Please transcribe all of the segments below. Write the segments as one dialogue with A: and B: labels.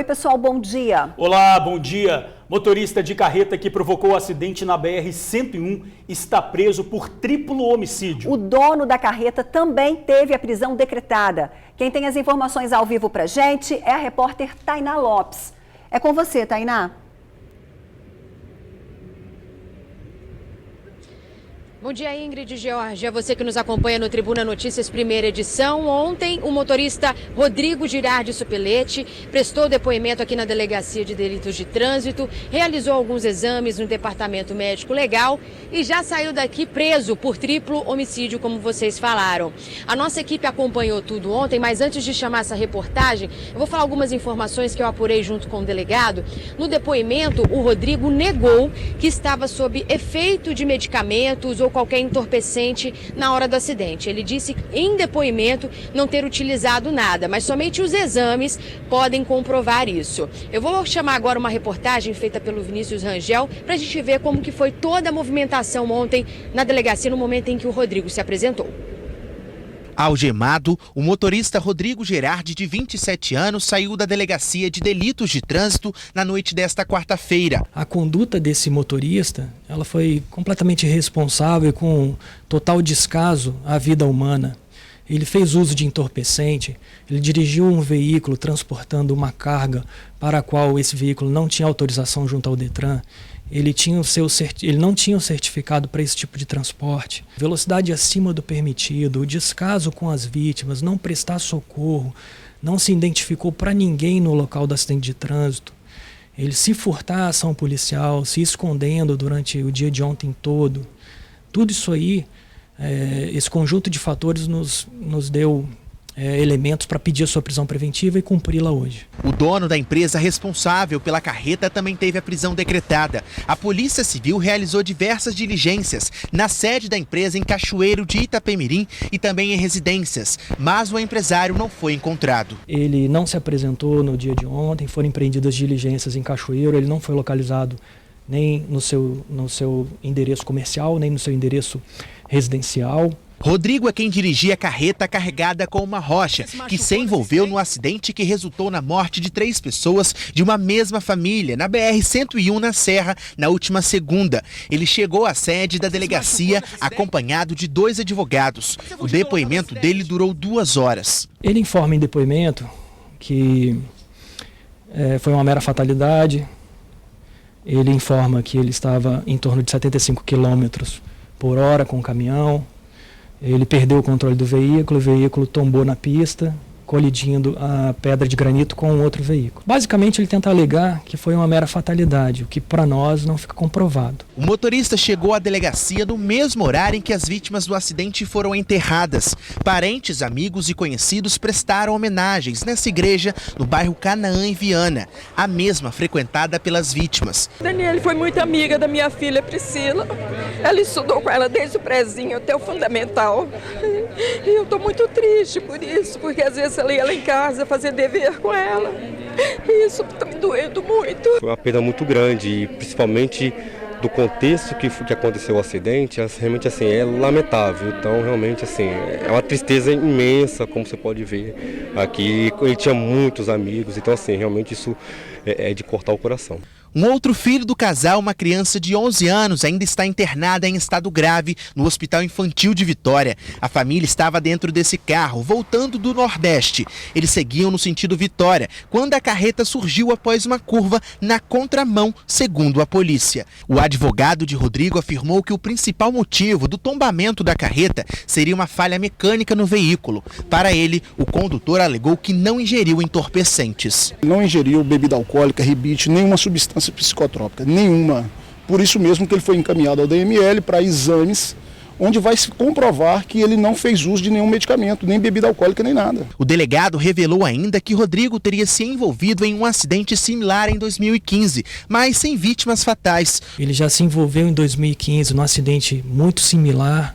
A: Oi, pessoal, bom dia.
B: Olá, bom dia. Motorista de carreta que provocou o acidente na BR-101 está preso por triplo homicídio.
A: O dono da carreta também teve a prisão decretada. Quem tem as informações ao vivo pra gente é a repórter Tainá Lopes. É com você, Tainá.
C: Bom dia, Ingrid Georgia, você que nos acompanha no Tribuna Notícias, primeira edição. Ontem, o motorista Rodrigo Girardi Supelete prestou depoimento aqui na Delegacia de Delitos de Trânsito, realizou alguns exames no Departamento Médico Legal e já saiu daqui preso por triplo homicídio, como vocês falaram. A nossa equipe acompanhou tudo ontem, mas antes de chamar essa reportagem, eu vou falar algumas informações que eu apurei junto com o delegado. No depoimento, o Rodrigo negou que estava sob efeito de medicamentos ou qualquer entorpecente na hora do acidente. Ele disse em depoimento não ter utilizado nada, mas somente os exames podem comprovar isso. Eu vou chamar agora uma reportagem feita pelo Vinícius Rangel para a gente ver como que foi toda a movimentação ontem na delegacia no momento em que o Rodrigo se apresentou.
D: Algemado, o motorista Rodrigo Girardi, de 27 anos, saiu da Delegacia de Delitos de Trânsito na noite desta quarta-feira.
E: A conduta desse motorista, ela foi completamente irresponsável e com total descaso à vida humana. Ele fez uso de entorpecente, ele dirigiu um veículo transportando uma carga para a qual esse veículo não tinha autorização junto ao Detran. Ele não tinha o certificado para esse tipo de transporte. Velocidade acima do permitido, o descaso com as vítimas, não prestar socorro, não se identificou para ninguém no local do acidente de trânsito. Ele se furtar à ação policial, se escondendo durante o dia de ontem todo. Tudo isso aí, esse conjunto de fatores nos deu elementos para pedir a sua prisão preventiva e cumpri-la hoje.
D: O dono da empresa responsável pela carreta também teve a prisão decretada. A Polícia Civil realizou diversas diligências na sede da empresa em Cachoeiro de Itapemirim e também em residências, mas o empresário não foi encontrado.
E: Ele não se apresentou no dia de ontem, foram empreendidas diligências em Cachoeiro, ele não foi localizado nem no seu endereço comercial, nem no seu endereço residencial.
D: Rodrigo é quem dirigia a carreta carregada com uma rocha, que se envolveu no acidente que resultou na morte de 3 pessoas de uma mesma família, na BR-101 na Serra, na última segunda. Ele chegou à sede da delegacia acompanhado de 2 advogados. O depoimento dele durou 2 horas.
E: Ele informa em depoimento que foi uma mera fatalidade. Ele informa que ele estava em torno de 75 km por hora com o caminhão. Ele perdeu o controle do veículo, o veículo tombou na pista, colidindo a pedra de granito com outro veículo. Basicamente, ele tenta alegar que foi uma mera fatalidade, o que para nós não fica comprovado.
D: O motorista chegou à delegacia no mesmo horário em que as vítimas do acidente foram enterradas. Parentes, amigos e conhecidos prestaram homenagens nessa igreja no bairro Canaã, em Viana, a mesma frequentada pelas vítimas.
F: Daniele foi muito amiga da minha filha Priscila. Ela estudou com ela desde o prézinho até o fundamental. E eu estou muito triste por isso, porque às vezes ela ia lá em casa fazer dever com ela. E isso está me doendo muito.
G: Foi uma perda muito grande, e principalmente do contexto que aconteceu o acidente, realmente assim, é lamentável. Então, realmente assim, é uma tristeza imensa, como você pode ver aqui. Ele tinha muitos amigos, então assim, realmente isso é de cortar o coração.
D: Um outro filho do casal, uma criança de 11 anos, ainda está internada em estado grave no Hospital Infantil de Vitória. A família estava dentro desse carro, voltando do Nordeste. Eles seguiam no sentido Vitória, quando a carreta surgiu após uma curva na contramão, segundo a polícia. O advogado de Rodrigo afirmou que o principal motivo do tombamento da carreta seria uma falha mecânica no veículo. Para ele, o condutor alegou que não ingeriu entorpecentes.
H: Não ingeriu bebida alcoólica, rebite, nenhuma substância psicotrópica, nenhuma. Por isso mesmo que ele foi encaminhado ao DML para exames, onde vai se comprovar que ele não fez uso de nenhum medicamento, nem bebida alcoólica, nem nada.
D: O delegado revelou ainda que Rodrigo teria se envolvido em um acidente similar em 2015, mas sem vítimas fatais.
E: Ele já se envolveu em 2015 num acidente muito similar,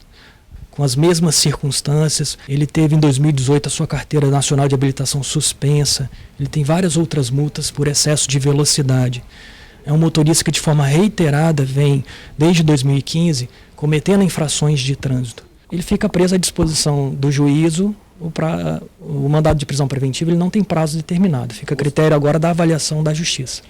E: com as mesmas circunstâncias. Ele teve em 2018 a sua carteira nacional de habilitação suspensa. Ele tem várias outras multas por excesso de velocidade. É um motorista que de forma reiterada vem, desde 2015, cometendo infrações de trânsito. Ele fica preso à disposição do juízo o mandado de prisão preventiva ele não tem prazo determinado, fica a critério agora da avaliação da Justiça.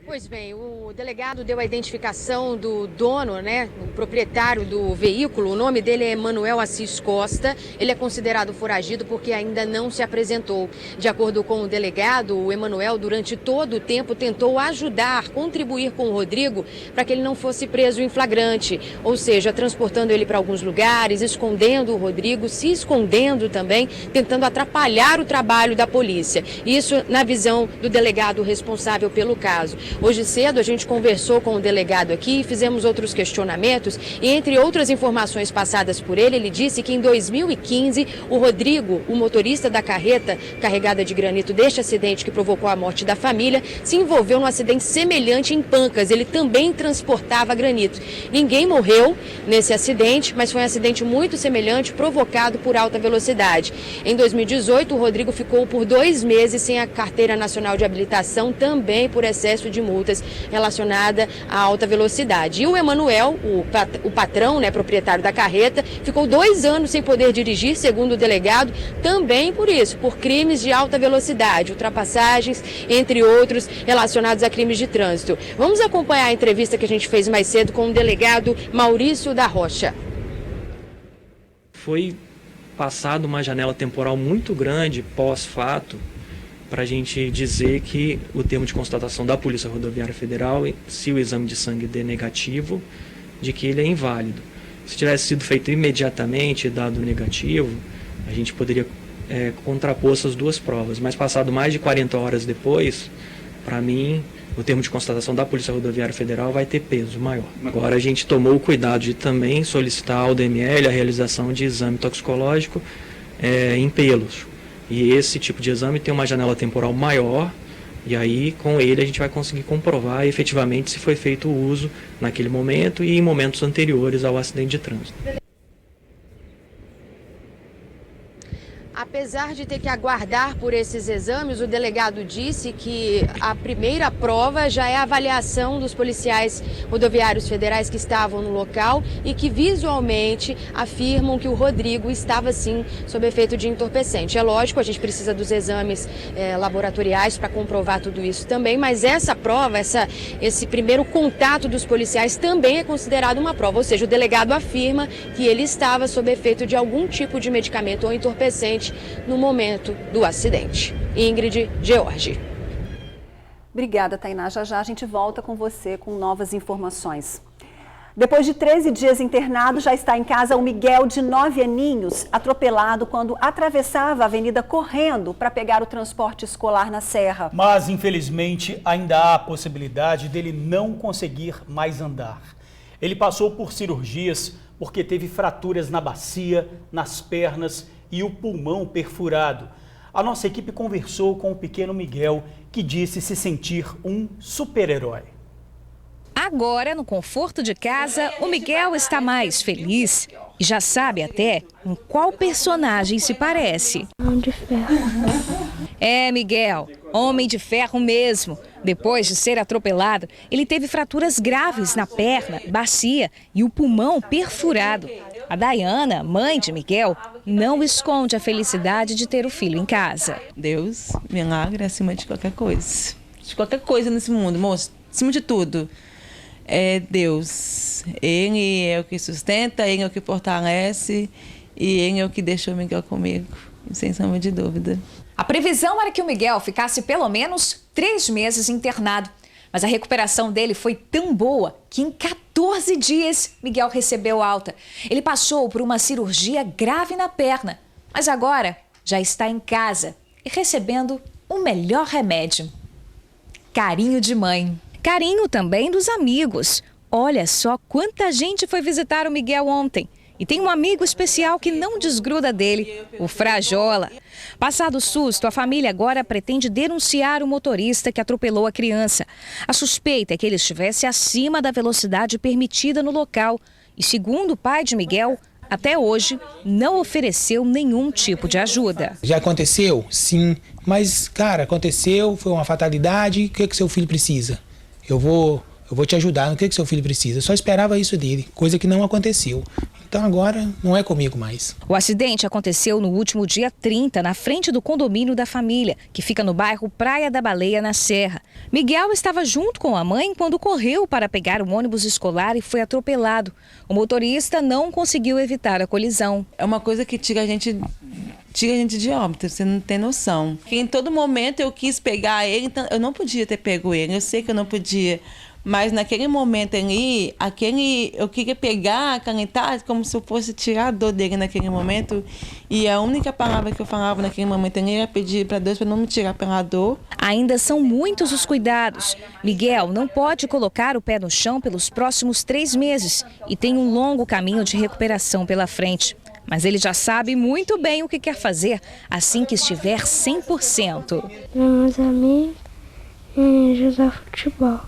C: Pois bem, o delegado deu a identificação do dono, o proprietário do veículo. O nome dele é Emanuel Assis Costa. Ele é considerado foragido porque ainda não se apresentou. De acordo com o delegado, o Emanuel, durante todo o tempo, tentou ajudar, contribuir com o Rodrigo para que ele não fosse preso em flagrante. Ou seja, transportando ele para alguns lugares, escondendo o Rodrigo, se escondendo também, tentando atrapalhar o trabalho da polícia. Isso na visão do delegado responsável pelo caso. Hoje cedo a gente conversou com o delegado aqui, fizemos outros questionamentos e entre outras informações passadas por ele, ele disse que em 2015 o Rodrigo, o motorista da carreta carregada de granito deste acidente que provocou a morte da família, se envolveu num acidente semelhante em Pancas. Ele também transportava granito. Ninguém morreu nesse acidente, mas foi um acidente muito semelhante provocado por alta velocidade. Em 2018, o Rodrigo ficou por 2 meses sem a carteira nacional de habilitação, também por excesso de multas relacionada à alta velocidade. E o Emanuel, o patrão, proprietário da carreta, ficou 2 anos sem poder dirigir, segundo o delegado, também por isso, por crimes de alta velocidade, ultrapassagens, entre outros, relacionados a crimes de trânsito. Vamos acompanhar a entrevista que a gente fez mais cedo com o delegado Maurício da Rocha.
E: Foi passada uma janela temporal muito grande pós-fato para a gente dizer que o termo de constatação da Polícia Rodoviária Federal, se o exame de sangue der negativo, de que ele é inválido. Se tivesse sido feito imediatamente, dado negativo, a gente poderia contrapor essas duas provas. Mas passado mais de 40 horas depois, para mim, o termo de constatação da Polícia Rodoviária Federal vai ter peso maior. Agora a gente tomou o cuidado de também solicitar ao DML a realização de exame toxicológico em pelos. E esse tipo de exame tem uma janela temporal maior, e aí com ele a gente vai conseguir comprovar efetivamente se foi feito o uso naquele momento e em momentos anteriores ao acidente de trânsito.
C: Apesar de ter que aguardar por esses exames, o delegado disse que a primeira prova já é a avaliação dos policiais rodoviários federais que estavam no local e que visualmente afirmam que o Rodrigo estava sim sob efeito de entorpecente. É lógico, a gente precisa dos exames laboratoriais para comprovar tudo isso também, mas essa prova, esse primeiro contato dos policiais também é considerado uma prova, ou seja, o delegado afirma que ele estava sob efeito de algum tipo de medicamento ou entorpecente no momento do acidente. Ingrid George.
A: Obrigada, Tainá. Já já a gente volta com você com novas informações. Depois de 13 dias internado, já está em casa o Miguel, de 9 aninhos, atropelado quando atravessava a avenida correndo para pegar o transporte escolar na Serra. Mas, infelizmente, ainda há a possibilidade dele não conseguir mais andar. Ele passou por cirurgias porque teve fraturas na bacia, nas pernas e o pulmão perfurado. A nossa equipe conversou com o pequeno Miguel, que disse se sentir um super-herói.
I: Agora, no conforto de casa, o Miguel está mais feliz e já sabe até em qual personagem se parece.
J: Homem de Ferro.
I: É, Miguel, Homem de Ferro mesmo. Depois de ser atropelado, ele teve fraturas graves na perna, bacia e o pulmão perfurado. A Dayana, mãe de Miguel, não esconde a felicidade de ter o filho em casa.
K: Deus, milagre acima de qualquer coisa. De qualquer coisa nesse mundo, moço, acima de tudo. É Deus. Ele é o que sustenta, ele é o que fortalece e ele é o que deixa o Miguel comigo, sem sombra de dúvida.
I: A previsão era que o Miguel ficasse pelo menos 3 meses internado. Mas a recuperação dele foi tão boa que em 14 dias Miguel recebeu alta. Ele passou por uma cirurgia grave na perna, mas agora já está em casa e recebendo o melhor remédio. Carinho de mãe. Carinho também dos amigos. Olha só quanta gente foi visitar o Miguel ontem. E tem um amigo especial que não desgruda dele, o Frajola. Passado o susto, a família agora pretende denunciar o motorista que atropelou a criança. A suspeita é que ele estivesse acima da velocidade permitida no local. E segundo o pai de Miguel, até hoje não ofereceu nenhum tipo de ajuda.
L: Já aconteceu? Sim. Mas, cara, aconteceu, foi uma fatalidade. O que seu filho precisa? Eu vou eu vou te ajudar no que seu filho precisa. Eu só esperava isso dele, coisa que não aconteceu. Então agora não é comigo mais.
I: O acidente aconteceu no último dia 30, na frente do condomínio da família, que fica no bairro Praia da Baleia, na Serra. Miguel estava junto com a mãe quando correu para pegar um ônibus escolar e foi atropelado. O motorista não conseguiu evitar a colisão.
K: É uma coisa que tira a gente de óbito, você não tem noção. Porque em todo momento eu quis pegar ele, então eu não podia ter pego ele, eu sei que eu não podia. Mas naquele momento ali, eu queria pegar, acalentar, como se eu fosse tirar a dor dele naquele momento. E a única palavra que eu falava naquele momento ali era pedir para Deus para não me tirar pela dor.
I: Ainda são muitos os cuidados. Miguel não pode colocar o pé no chão pelos próximos 3 meses e tem um longo caminho de recuperação pela frente. Mas ele já sabe muito bem o que quer fazer assim que estiver 100%.
J: Meus amigos e jogar futebol.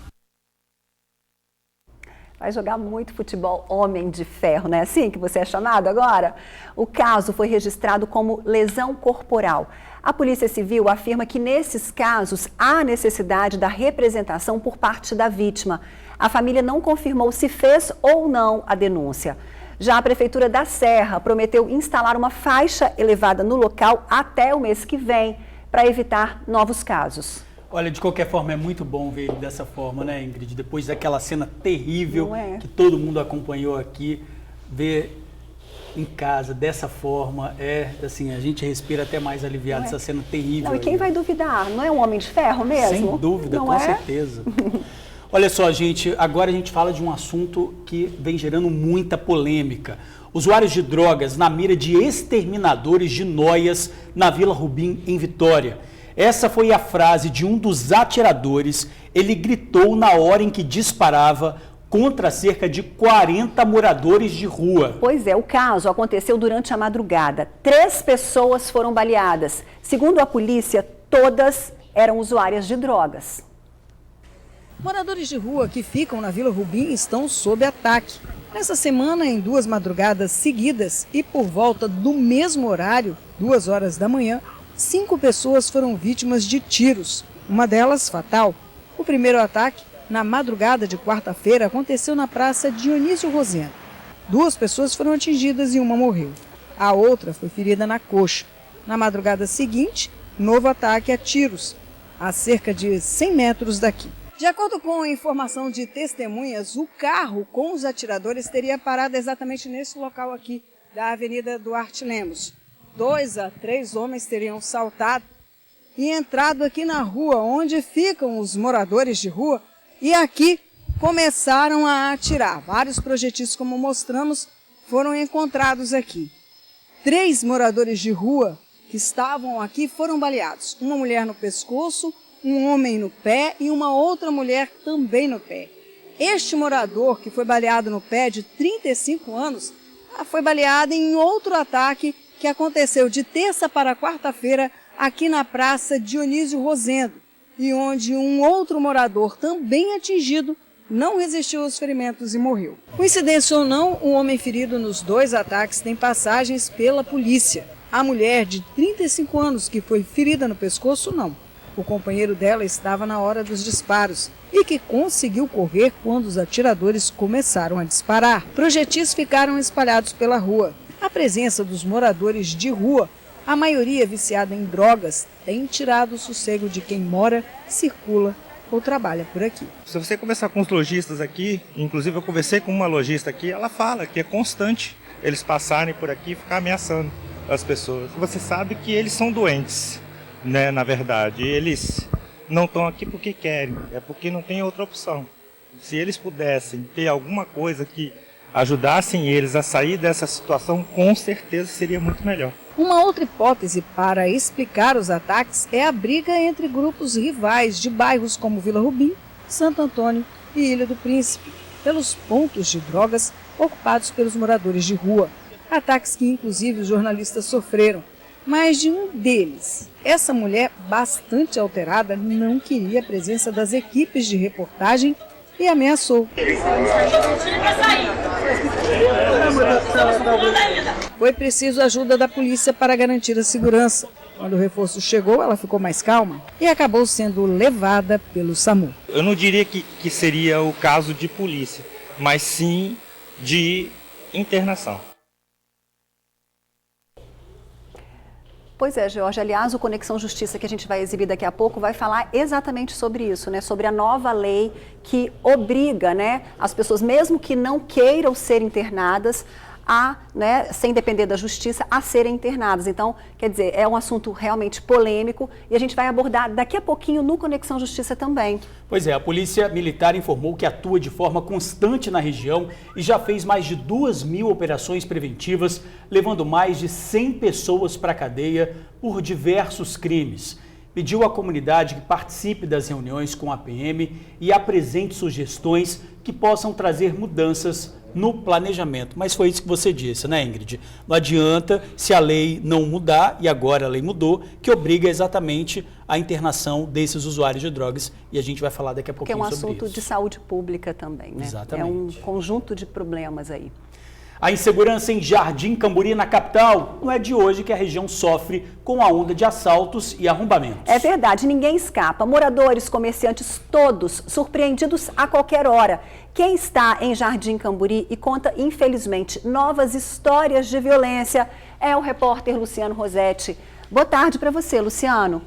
A: Vai jogar muito futebol, homem de ferro, não é assim que você é chamado agora? O caso foi registrado como lesão corporal. A Polícia Civil afirma que nesses casos há necessidade da representação por parte da vítima. A família não confirmou se fez ou não a denúncia. Já a Prefeitura da Serra prometeu instalar uma faixa elevada no local até o mês que vem, para evitar novos casos.
B: Olha, de qualquer forma, é muito bom ver ele dessa forma, né, Ingrid? Depois daquela cena terrível que todo mundo acompanhou aqui, ver em casa dessa forma, assim, a gente respira até mais aliviado essa cena terrível.
A: Não, e quem vai duvidar? Não é um homem de ferro mesmo?
B: Sem dúvida,
A: não
B: com certeza. Olha só, gente, agora a gente fala de um assunto que vem gerando muita polêmica. Usuários de drogas na mira de exterminadores de noias na Vila Rubim, em Vitória. Essa foi a frase de um dos atiradores. Ele gritou na hora em que disparava contra cerca de 40 moradores de rua.
A: Pois é, o caso aconteceu durante a madrugada. 3 pessoas foram baleadas. Segundo a polícia, todas eram usuárias de drogas.
M: Moradores de rua que ficam na Vila Rubim estão sob ataque. Nessa semana, em 2 madrugadas seguidas e por volta do mesmo horário, 2 horas da manhã, 5 pessoas foram vítimas de tiros, uma delas fatal. O primeiro ataque, na madrugada de quarta-feira, aconteceu na Praça Dionísio Rosendo. 2 pessoas foram atingidas e uma morreu. A outra foi ferida na coxa. Na madrugada seguinte, novo ataque a tiros, a cerca de 100 metros daqui. De acordo com a informação de testemunhas, o carro com os atiradores teria parado exatamente nesse local aqui, da Avenida Duarte Lemos. 2 a 3 homens teriam saltado e entrado aqui na rua, onde ficam os moradores de rua, e aqui começaram a atirar. Vários projetis, como mostramos, foram encontrados aqui. 3 moradores de rua que estavam aqui foram baleados. Uma mulher no pescoço, um homem no pé e uma outra mulher também no pé. Este morador, que foi baleado no pé, de 35 anos, foi baleado em outro ataque que aconteceu de terça para quarta-feira aqui na Praça Dionísio Rosendo, e onde um outro morador também atingido não resistiu aos ferimentos e morreu. Coincidência ou não, o homem ferido nos 2 ataques tem passagens pela polícia. A mulher de 35 anos que foi ferida no pescoço, não. O companheiro dela estava na hora dos disparos e que conseguiu correr quando os atiradores começaram a disparar. Projetis ficaram espalhados pela rua. A presença dos moradores de rua, a maioria viciada em drogas, tem tirado o sossego de quem mora, circula ou trabalha por aqui.
N: Se você conversar com os lojistas aqui, inclusive eu conversei com uma lojista aqui, ela fala que é constante eles passarem por aqui e ficar ameaçando as pessoas. Você sabe que eles são doentes, né, na verdade. Eles não estão aqui porque querem, é porque não tem outra opção. Se eles pudessem ter alguma coisa que ajudassem eles a sair dessa situação, com certeza seria muito melhor.
M: Uma outra hipótese para explicar os ataques é a briga entre grupos rivais de bairros como Vila Rubim, Santo Antônio e Ilha do Príncipe, pelos pontos de drogas ocupados pelos moradores de rua. Ataques que inclusive os jornalistas sofreram. Mas de um deles, essa mulher bastante alterada não queria a presença das equipes de reportagem e ameaçou. Foi preciso a ajuda da polícia para garantir a segurança. Quando o reforço chegou, ela ficou mais calma e acabou sendo levada pelo SAMU.
N: Eu não diria que seria o caso de polícia, mas sim de internação.
A: Pois é, George. Aliás, o Conexão Justiça, que a gente vai exibir daqui a pouco, vai falar exatamente sobre isso, né? Sobre a nova lei que obriga, né, as pessoas, mesmo que não queiram ser internadas, a, né, sem depender da justiça, a serem internadas. Então, quer dizer, é um assunto realmente polêmico e a gente vai abordar daqui a pouquinho no Conexão Justiça também.
B: Pois é, a Polícia Militar informou que atua de forma constante na região e já fez mais de 2.000 operações preventivas, levando mais de 100 pessoas para a cadeia por diversos crimes. Pediu à comunidade que participe das reuniões com a PM e apresente sugestões que possam trazer mudanças no planejamento. Mas foi isso que você disse, né, Ingrid? Não adianta se a lei não mudar, e agora a lei mudou, que obriga exatamente a internação desses usuários de drogas, e a gente vai falar daqui a pouquinho sobre isso.
A: Porque é um assunto de saúde pública também, né?
B: Exatamente.
A: É um conjunto de problemas aí.
B: A insegurança em Jardim Camburi, na capital, não é de hoje que a região sofre com a onda de assaltos e arrombamentos.
A: É verdade, ninguém escapa. Moradores, comerciantes, todos surpreendidos a qualquer hora. Quem está em Jardim Camburi e conta, infelizmente, novas histórias de violência é o repórter Luciano Rosetti. Boa tarde para você, Luciano.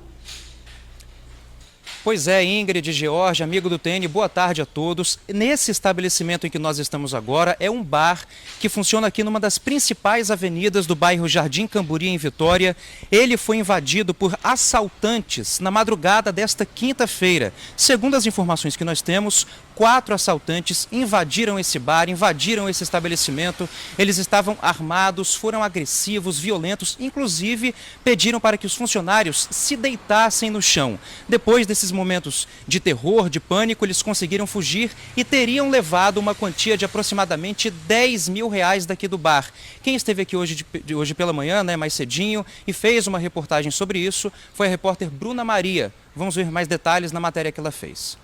O: Pois é, Ingrid, George, amigo do TN, boa tarde a todos. Nesse estabelecimento em que nós estamos agora é um bar que funciona aqui numa das principais avenidas do bairro Jardim Camburi, em Vitória. Ele foi invadido por assaltantes na madrugada desta quinta-feira. Segundo as informações que nós temos, 4 assaltantes invadiram esse bar, invadiram esse estabelecimento. Eles estavam armados, foram agressivos, violentos, inclusive pediram para que os funcionários se deitassem no chão. Depois desses momentos de terror, de pânico, eles conseguiram fugir e teriam levado uma quantia de aproximadamente R$10 mil daqui do bar. Quem esteve aqui hoje pela manhã, né, mais cedinho, e fez uma reportagem sobre isso foi a repórter Bruna Maria. Vamos ver mais detalhes na matéria que ela fez.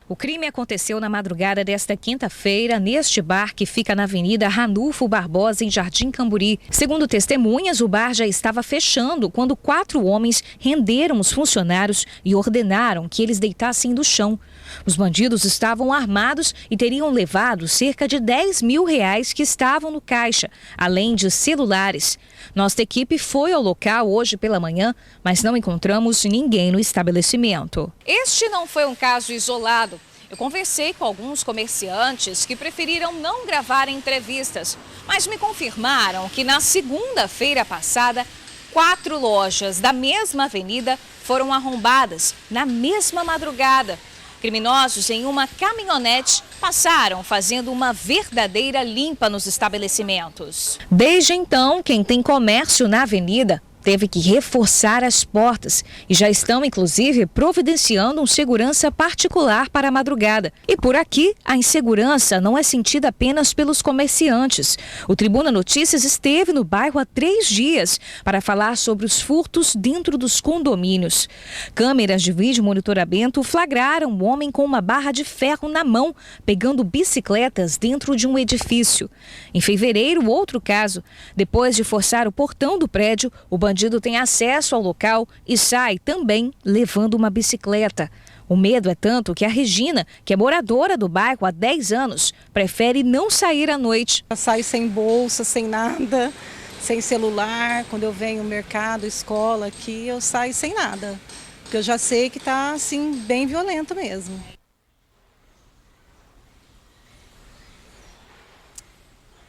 I: O crime aconteceu na madrugada desta quinta-feira, neste bar que fica na Avenida Ranulfo Barbosa, em Jardim Camburi. Segundo testemunhas, o bar já estava fechando quando 4 homens renderam os funcionários e ordenaram que eles deitassem no chão. Os bandidos estavam armados e teriam levado cerca de R$10 mil que estavam no caixa, além de celulares. Nossa equipe foi ao local hoje pela manhã, mas não encontramos ninguém no estabelecimento. Este não foi um caso isolado. Eu conversei com alguns comerciantes que preferiram não gravar entrevistas, mas me confirmaram que na segunda-feira passada, 4 lojas da mesma avenida foram arrombadas na mesma madrugada. Criminosos em uma caminhonete passaram fazendo uma verdadeira limpa nos estabelecimentos. Desde então, quem tem comércio na avenida teve que reforçar as portas e já estão, inclusive, providenciando um segurança particular para a madrugada. E por aqui, a insegurança não é sentida apenas pelos comerciantes. O Tribuna Notícias esteve no bairro há 3 dias para falar sobre os furtos dentro dos condomínios. Câmeras de vídeo monitoramento flagraram um homem com uma barra de ferro na mão, pegando bicicletas dentro de um edifício. Em fevereiro, outro caso. Depois de forçar o portão do prédio, o bandido tem acesso ao local e sai também levando uma bicicleta. O medo é tanto que a Regina, que é moradora do bairro há 10 anos, prefere não sair à noite.
P: Eu saio sem bolsa, sem nada, sem celular. Quando eu venho no mercado, escola aqui, eu saio sem nada. Porque eu já sei que está assim, bem violento mesmo.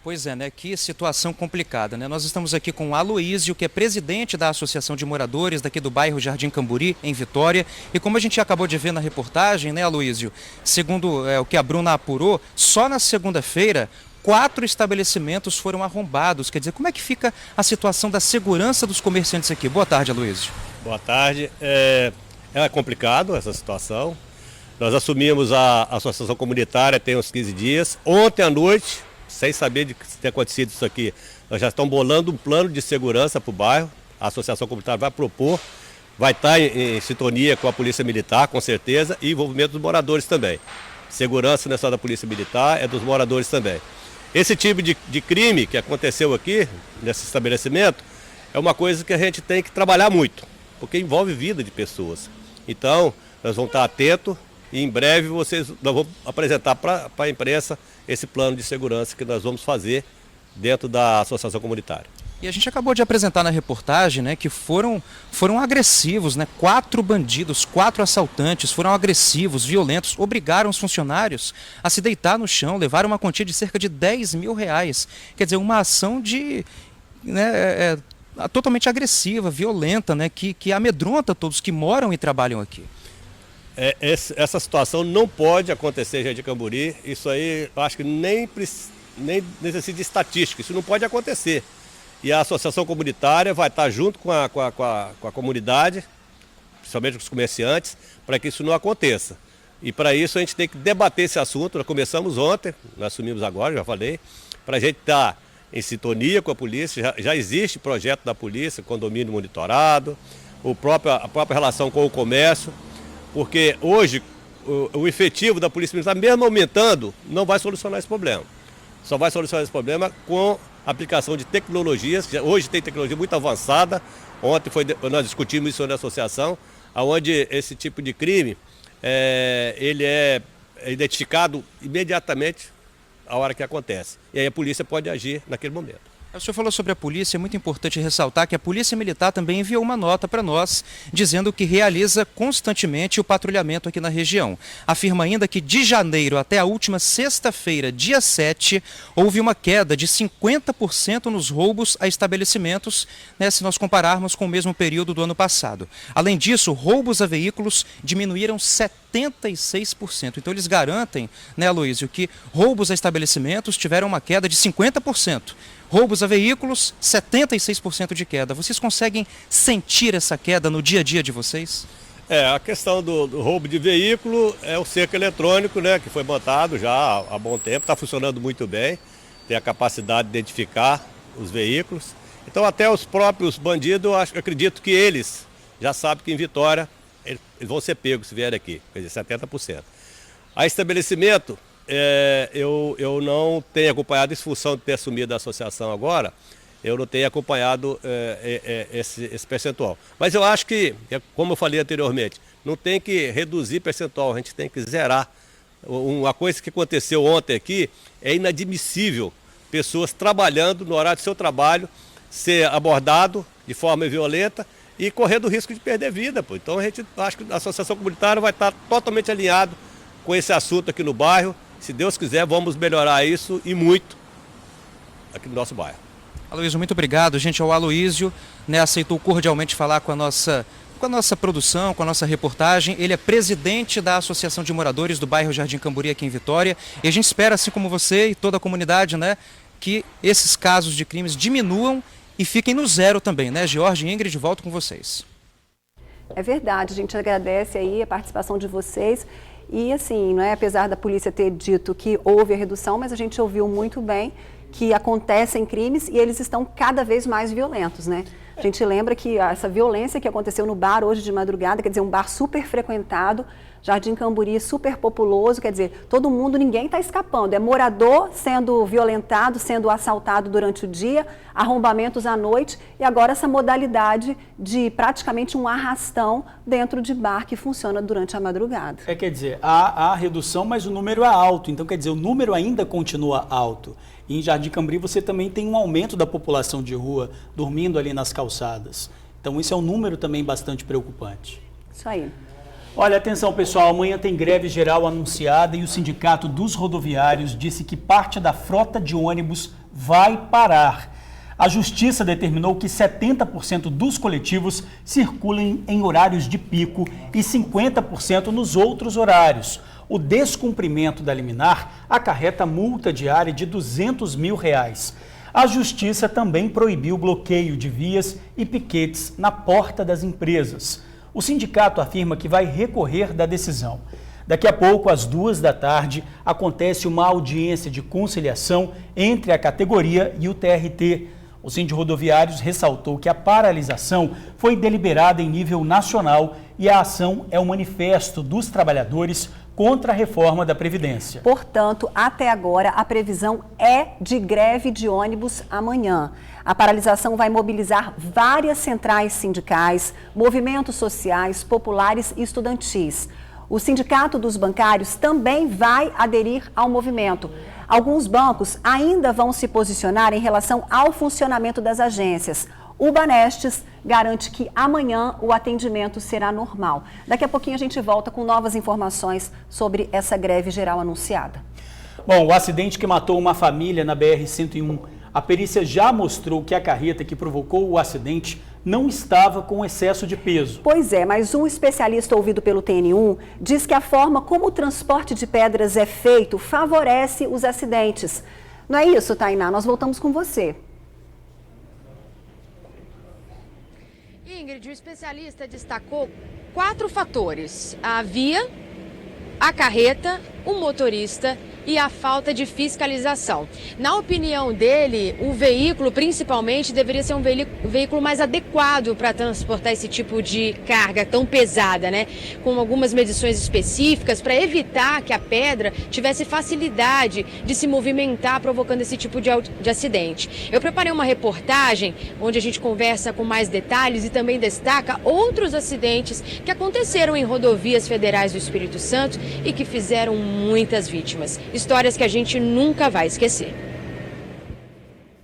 O: Pois é, né? Que situação complicada, né? Nós estamos aqui com o Aloísio, que é presidente da Associação de Moradores daqui do bairro Jardim Camburi, em Vitória. E como a gente acabou de ver na reportagem, né, Aloísio? Segundo o que a Bruna apurou, só na segunda-feira 4 estabelecimentos foram arrombados. Quer dizer, como é que fica a situação da segurança dos comerciantes aqui? Boa tarde, Aloísio.
Q: Boa tarde. É complicado essa situação. Nós assumimos a associação comunitária tem uns 15 dias. Ontem à noite, sem saber de ter acontecido isso aqui, nós já estamos bolando um plano de segurança para o bairro. A associação comunitária vai propor, vai estar em sintonia com a Polícia Militar, com certeza, e envolvimento dos moradores também. Segurança não é só da Polícia Militar, é dos moradores também. Esse tipo de crime que aconteceu aqui, nesse estabelecimento, é uma coisa que a gente tem que trabalhar muito, porque envolve vida de pessoas. Então, nós vamos estar atentos e em breve nós vamos apresentar para a imprensa esse plano de segurança que nós vamos fazer dentro da associação comunitária.
O: E a gente acabou de apresentar na reportagem, né, que foram agressivos, né? 4 bandidos, 4 assaltantes foram agressivos, violentos, obrigaram os funcionários a se deitar no chão, levaram uma quantia de cerca de R$10 mil. Quer dizer, uma ação totalmente agressiva, violenta, né, que amedronta todos que moram e trabalham aqui.
Q: Essa situação não pode acontecer em Jardim Camburi. Isso aí, eu acho que nem necessita de estatística, isso não pode acontecer. E a associação comunitária vai estar junto com a comunidade, principalmente com os comerciantes, para que isso não aconteça. E para isso a gente tem que debater esse assunto. Nós começamos ontem, nós assumimos agora, já falei, para a gente estar em sintonia com a polícia. Já existe projeto da polícia, condomínio monitorado, a própria relação com o comércio, porque hoje o efetivo da Polícia Militar, mesmo aumentando, não vai solucionar esse problema. Só vai solucionar esse problema com a aplicação de tecnologias. Hoje tem tecnologia muito avançada. Ontem nós discutimos isso na associação, onde esse tipo de crime ele é identificado imediatamente a hora que acontece. E aí a polícia pode agir naquele momento.
O: O senhor falou sobre a polícia, é muito importante ressaltar que a Polícia Militar também enviou uma nota para nós, dizendo que realiza constantemente o patrulhamento aqui na região. Afirma ainda que de janeiro até a última sexta-feira, dia 7, houve uma queda de 50% nos roubos a estabelecimentos, né, se nós compararmos com o mesmo período do ano passado. Além disso, roubos a veículos diminuíram 76%. Então eles garantem, né, Aloísio, que roubos a estabelecimentos tiveram uma queda de 50%. Roubos a veículos, 76% de queda. Vocês conseguem sentir essa queda no dia a dia de vocês?
Q: A questão do roubo de veículo é o cerco eletrônico, né, que foi montado já há bom tempo, está funcionando muito bem, tem a capacidade de identificar os veículos. Então até os próprios bandidos, eu acredito que eles já sabem que em Vitória eles vão ser pegos se vierem aqui, quer dizer, 70%. A estabelecimento, eu não tenho acompanhado, em função de ter assumido a associação agora, eu não tenho acompanhado esse percentual. Mas eu acho que, como eu falei anteriormente, não tem que reduzir percentual, a gente tem que zerar. Uma coisa que aconteceu ontem aqui é inadmissível pessoas trabalhando no horário do seu trabalho, ser abordado de forma violenta e correndo o risco de perder vida. Pô. Então acho que a associação comunitária vai estar totalmente alinhado com esse assunto aqui no bairro. Se Deus quiser, vamos melhorar isso e muito aqui no nosso bairro.
O: Aloísio, muito obrigado. Gente, o Aloísio, né, aceitou cordialmente falar com a nossa produção, com a nossa reportagem. Ele é presidente da Associação de Moradores do bairro Jardim Camburi aqui em Vitória. E a gente espera, assim como você e toda a comunidade, né, que esses casos de crimes diminuam e fiquem no zero também, né? George e Ingrid, volto com vocês.
A: É verdade, a gente agradece aí a participação de vocês. E assim, não é, apesar da polícia ter dito que houve a redução, mas a gente ouviu muito bem que acontecem crimes e eles estão cada vez mais violentos, né? A gente lembra que essa violência que aconteceu no bar hoje de madrugada, quer dizer, um bar super frequentado, Jardim Camburi super populoso, quer dizer, todo mundo, ninguém está escapando. É morador sendo violentado, sendo assaltado durante o dia, arrombamentos à noite e agora essa modalidade de praticamente um arrastão dentro de bar que funciona durante a madrugada.
B: Quer dizer, há redução, mas o número é alto. Então, quer dizer, o número ainda continua alto. E em Jardim Camburi você também tem um aumento da população de rua dormindo ali nas calçadas. Então, isso é um número também bastante preocupante.
A: Isso aí.
B: Olha, atenção pessoal, amanhã tem greve geral anunciada e o Sindicato dos Rodoviários disse que parte da frota de ônibus vai parar. A Justiça determinou que 70% dos coletivos circulem em horários de pico e 50% nos outros horários. O descumprimento da liminar acarreta multa diária de R$200 mil. A Justiça também proibiu bloqueio de vias e piquetes na porta das empresas. O sindicato afirma que vai recorrer da decisão. Daqui a pouco, às 14h, acontece uma audiência de conciliação entre a categoria e o TRT. O Sindicato Rodoviários ressaltou que a paralisação foi deliberada em nível nacional e a ação é um manifesto dos trabalhadores contra a reforma da Previdência.
A: Portanto, até agora, a previsão é de greve de ônibus amanhã. A paralisação vai mobilizar várias centrais sindicais, movimentos sociais, populares e estudantis. O Sindicato dos Bancários também vai aderir ao movimento. Alguns bancos ainda vão se posicionar em relação ao funcionamento das agências. O Banestes garante que amanhã o atendimento será normal. Daqui a pouquinho a gente volta com novas informações sobre essa greve geral anunciada.
B: Bom, o acidente que matou uma família na BR-101, a perícia já mostrou que a carreta que provocou o acidente não estava com excesso de peso.
A: Pois é, mas um especialista ouvido pelo TN1 diz que a forma como o transporte de pedras é feito favorece os acidentes. Não é isso, Tainá? Nós voltamos com você.
C: Ingrid, o especialista destacou 4 fatores: a via, a carreta, o motorista e a falta de fiscalização. Na opinião dele, o veículo, principalmente, deveria ser um veículo mais adequado para transportar esse tipo de carga tão pesada, né? Com algumas medições específicas para evitar que a pedra tivesse facilidade de se movimentar, provocando esse tipo de acidente. Eu preparei uma reportagem onde a gente conversa com mais detalhes e também destaca outros acidentes que aconteceram em rodovias federais do Espírito Santo e que fizeram muitas vítimas. Histórias que a gente nunca vai esquecer.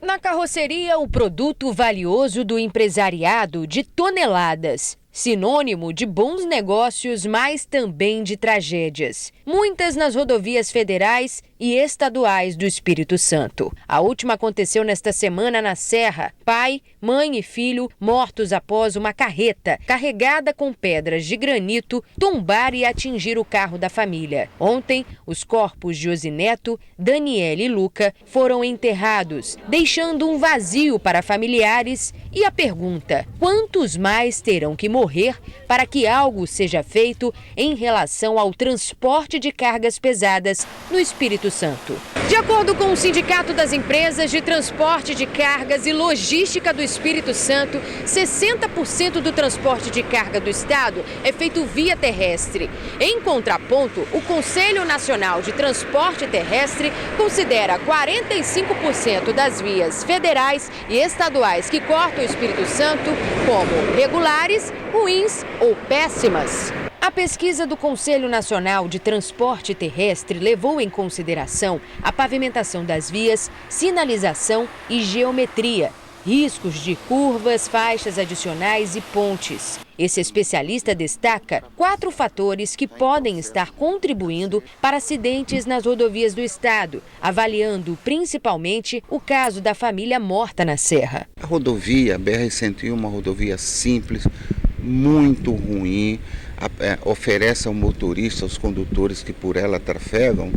C: Na carroceria, o produto valioso do empresariado de toneladas. Sinônimo de bons negócios, mas também de tragédias. Muitas nas rodovias federais e estaduais do Espírito Santo. A última aconteceu nesta semana na Serra. Pai, mãe e filho mortos após uma carreta carregada com pedras de granito tombar e atingir o carro da família. Ontem, os corpos de Osineto, Daniele e Luca foram enterrados, deixando um vazio para familiares e a pergunta: quantos mais terão que morrer para que algo seja feito em relação ao transporte de cargas pesadas no Espírito Santo? De acordo com o Sindicato das Empresas de Transporte de Cargas e Logística do Espírito Santo, 60% do transporte de carga do estado é feito via terrestre. Em contraponto, o Conselho Nacional de Transporte Terrestre considera 45% das vias federais e estaduais que cortam o Espírito Santo como regulares, ruins ou péssimas. A pesquisa do Conselho Nacional de Transporte Terrestre levou em consideração a pavimentação das vias, sinalização e geometria, riscos de curvas, faixas adicionais e pontes. Esse especialista destaca 4 fatores que podem estar contribuindo para acidentes nas rodovias do estado, avaliando principalmente o caso da família morta na Serra.
R: A rodovia BR-101 é uma rodovia simples, muito ruim, oferece ao motorista, aos condutores que por ela trafegam,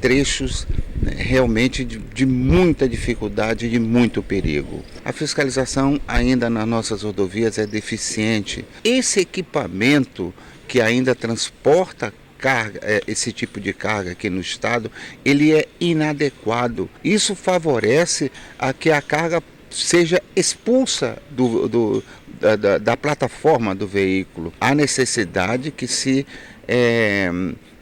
R: trechos realmente de muita dificuldade e de muito perigo. A fiscalização ainda nas nossas rodovias é deficiente. Esse equipamento que ainda transporta carga, esse tipo de carga aqui no estado, ele é inadequado. Isso favorece a que a carga seja expulsa da plataforma do veículo. Há necessidade que se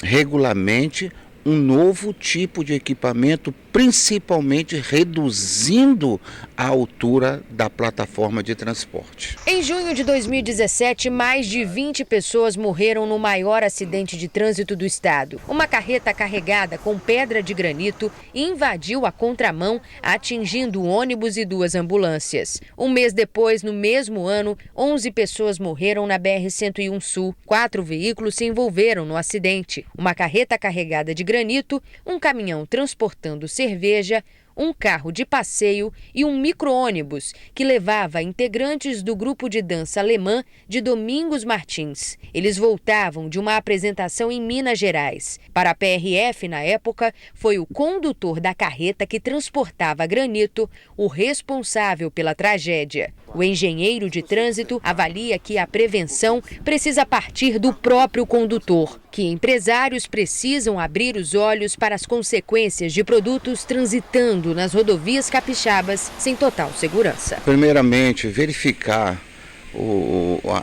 R: regulamente um novo tipo de equipamento, principalmente reduzindo a altura da plataforma de transporte.
C: Em junho de 2017, mais de 20 pessoas morreram no maior acidente de trânsito do estado. Uma carreta carregada com pedra de granito invadiu a contramão, atingindo ônibus e 2 ambulâncias. Um mês depois, no mesmo ano, 11 pessoas morreram na BR-101 Sul. 4 veículos se envolveram no acidente. Uma carreta carregada de granito, um caminhão transportando cerveja, um carro de passeio e um micro-ônibus que levava integrantes do grupo de dança alemã de Domingos Martins. Eles voltavam de uma apresentação em Minas Gerais. Para a PRF, na época, foi o condutor da carreta que transportava granito o responsável pela tragédia. O engenheiro de trânsito avalia que a prevenção precisa partir do próprio condutor, que empresários precisam abrir os olhos para as consequências de produtos transitando nas rodovias capixabas sem total segurança.
R: Primeiramente, verificar